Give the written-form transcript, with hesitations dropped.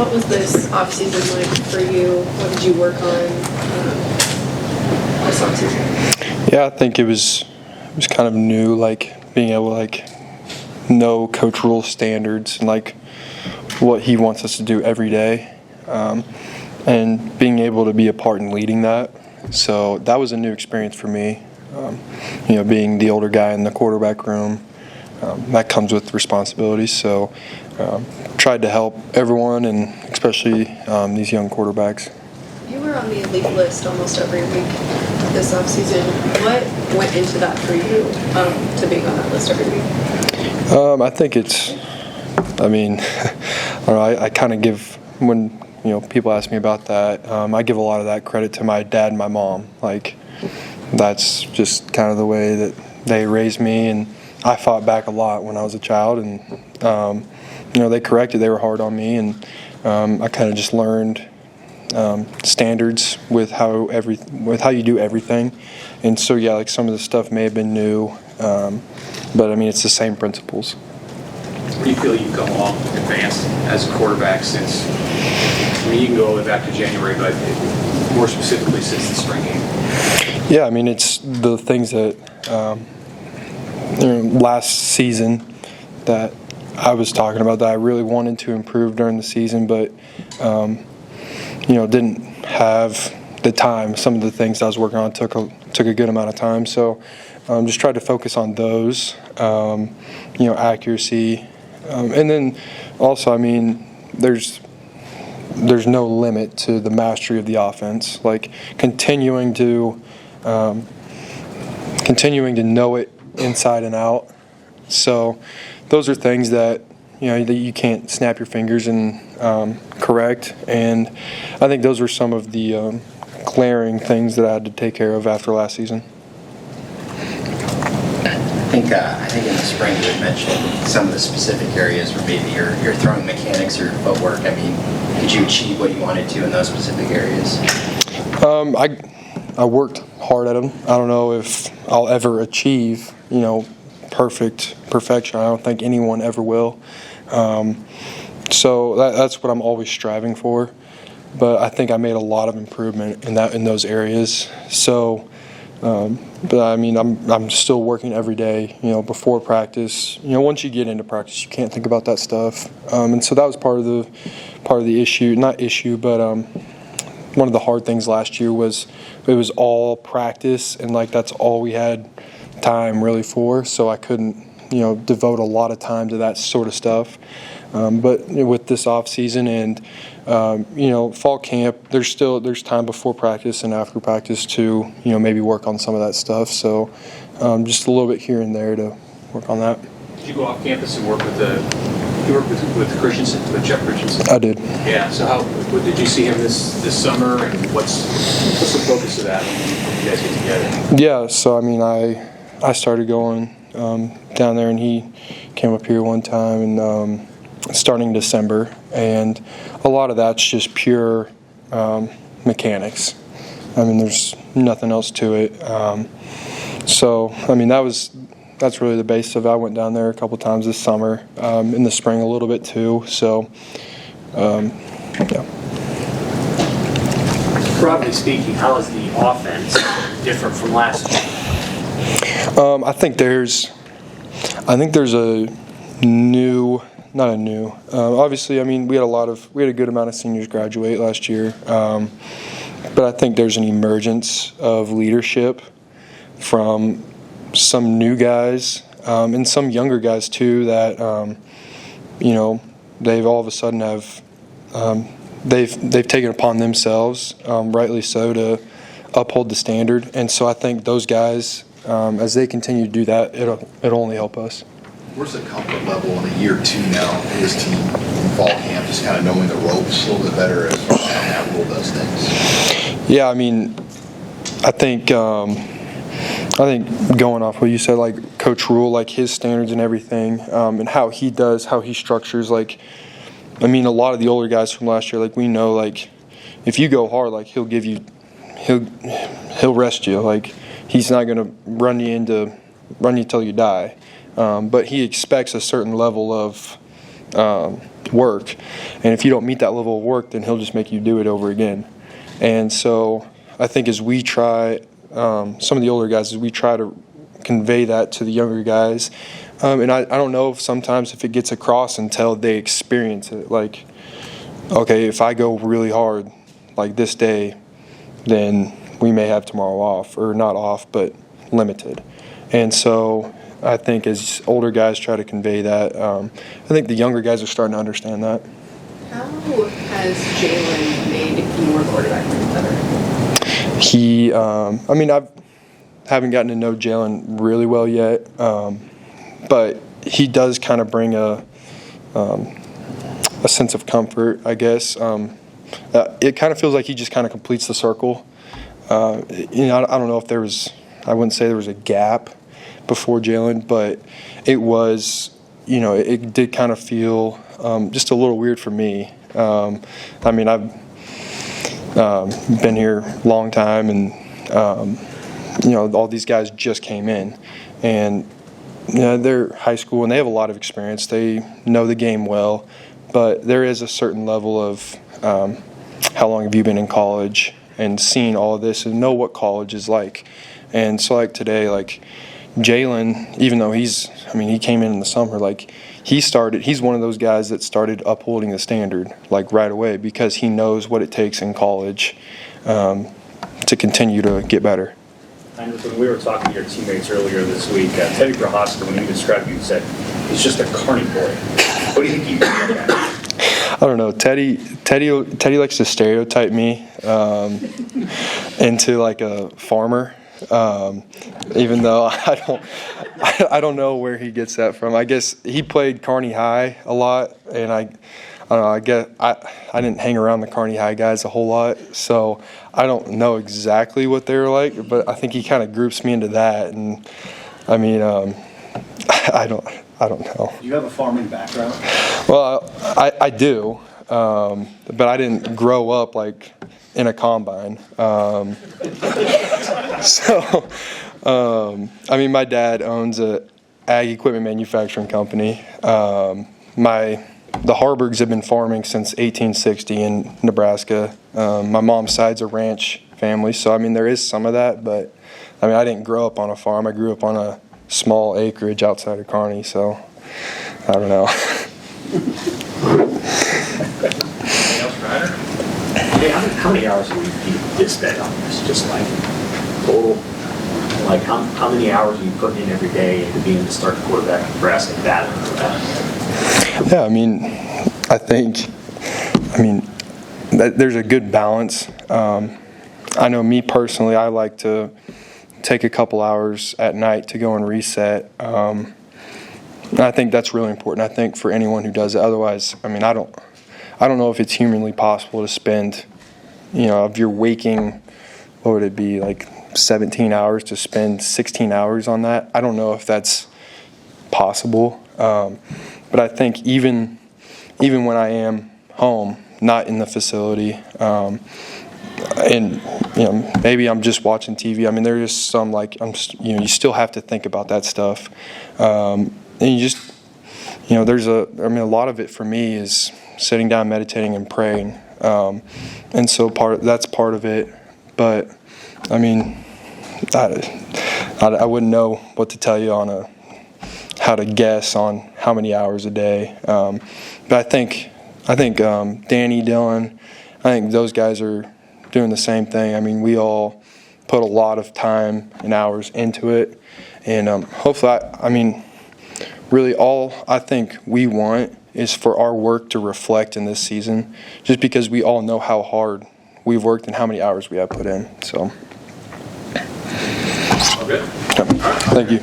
What was this off-season like for you? What did you work on this off-season? Yeah, I think it was kind of new, like being able to like know Coach Rule's standards and like what he wants us to do every day, and being able to be a part in leading that. So that was a new experience for me. Being the older guy in the quarterback room, that comes with responsibilities. So tried to help everyone, and especially these young quarterbacks. You were on the elite list almost every week this offseason. What went into that for you, to being on that list every week? I think it's, I don't know, I kind of give, when people ask me about that, I give a lot of that credit to my dad and my mom. Like, that's just kind of the way that they raised me, and I fought back a lot when I was a child, and they corrected. They were hard on me, and I kind of just learned standards with how you do everything. And so yeah, like some of the stuff may have been new, but it's the same principles. Where do you feel you've come along advanced as a quarterback since? You can go all the way back to January, but more specifically since the spring game. Yeah, it's the things that last season that I was talking about that I really wanted to improve during the season, but didn't have the time. Some of the things I was working on took a good amount of time, so just tried to focus on those. Accuracy, and then also, there's no limit to the mastery of the offense. Like continuing to know it inside and out. So those are things that that you can't snap your fingers and correct. And I think those were some of the glaring things that I had to take care of after last season. I think in the spring you had mentioned some of the specific areas where maybe your throwing mechanics or your footwork. Did you achieve what you wanted to in those specific areas? I worked hard at them. I don't know if I'll ever achieve, perfection. I don't think anyone ever will. So that's what I'm always striving for. But I think I made a lot of improvement in those areas. So, but I'm still working every day. Before practice. Once you get into practice, you can't think about that stuff. And so that was part of the issue. Not issue, but one of the hard things last year was it was all practice, and that's all we had time really for. So I couldn't devote a lot of time to that sort of stuff. But with this off season and fall camp, there's time before practice and after practice to maybe work on some of that stuff. So just a little bit here and there to work on that. Did you go off campus and work with Christenson, with Jeff Christenson? I did. Yeah. So what did you see him this summer, and what's the focus of that when you guys get together? Yeah. So I started going down there, and he came up here one time, and starting December, and a lot of that's just pure mechanics. There's nothing else to it. So that's really the base of it. I went down there a couple times this summer, in the spring a little bit too. So, yeah. Broadly speaking, how is the offense different from last year? I think there's a new. Not a new. Obviously, we had a good amount of seniors graduate last year, but I think there's an emergence of leadership from some new guys and some younger guys too that they've all of a sudden have they've taken upon themselves, rightly so, to uphold the standard. And so I think those guys, as they continue to do that, it'll only help us. Where's the comfort level in a year two now for his team in fall camp, just kind of knowing the ropes a little bit better as far as how that rule does things? Yeah, I think going off what you said, like Coach Rule, his standards and everything, and how he structures, a lot of the older guys from last year, we know, if you go hard, he'll rest you. He's not going to run you till you die. But he expects a certain level of work. And if you don't meet that level of work, then he'll just make you do it over again. And so I think as we try, some of the older guys, as we try to convey that to the younger guys, and I don't know if sometimes if it gets across until they experience it. Like, okay, if I go really hard like this day, then we may have tomorrow off, or not off, but limited. And so I think as older guys try to convey that, I think the younger guys are starting to understand that. How has Jaylen made your quarterback better? He, I mean, haven't gotten to know Jaylen really well yet, but he does kind of bring a sense of comfort, I guess. It kind of feels like he just kind of completes the circle. You know, I don't know if there was, I wouldn't say there was a gap before Jaylen, but it was, you know, it did kind of feel just a little weird for me. I mean, I've been here a long time, and you know, all these guys just came in, and you know, they're high school and they have a lot of experience. They know the game well, but there is a certain level of how long have you been in college and seen all of this and know what college is like. And so like today, like Jaylen, even though he came in the summer, like he's one of those guys that started upholding the standard like right away because he knows what it takes in college to continue to get better. And when we were talking to your teammates earlier this week, Teddy Brasfield, when he described you, said he's just a carny boy. What do you think you mean by that? I don't know. Teddy likes to stereotype me into like a farmer, even though I don't know where he gets that from. I guess he played Kearney High a lot, and I don't know. I guess I didn't hang around the Kearney High guys a whole lot, so I don't know exactly what they're like. But I think he kind of groups me into that, and I mean, I don't know. Do you have a farming background? Well, I do, but I didn't grow up like in a combine. So, I mean, my dad owns a ag equipment manufacturing company. The Haarbergs have been farming since 1860 in Nebraska. My mom's side's a ranch family, so I mean there is some of that, but I mean I didn't grow up on a farm. I grew up on a small acreage outside of Kearney, so I don't know. Anything else, Ryder? Hey, how many hours a week do you spend on this? Just like total? Like how many hours are you putting in every day into being the starting quarterback at Nebraska and battling for that? Yeah, I mean, I think that there's a good balance. I know me personally, I like to take a couple hours at night to go and reset. And I think that's really important. I think for anyone who does it. Otherwise, I mean, I don't know if it's humanly possible to spend, you know, if you're waking, what would it be, like 17 hours to spend 16 hours on that? I don't know if that's possible. But I think even when I am home, not in the facility, and you know maybe I'm just watching TV. I mean, there's just some like you still have to think about that stuff, and you just there's a lot of it for me is sitting down, meditating, and praying, and so that's part of it. But I mean, I wouldn't know what to tell you on how to guess on how many hours a day. But I think Danny, Dylan, I think those guys are doing the same thing. I mean, we all put a lot of time and hours into it. And hopefully, I mean, really all I think we want is for our work to reflect in this season, just because we all know how hard we've worked and how many hours we have put in. So, Okay. Thank you.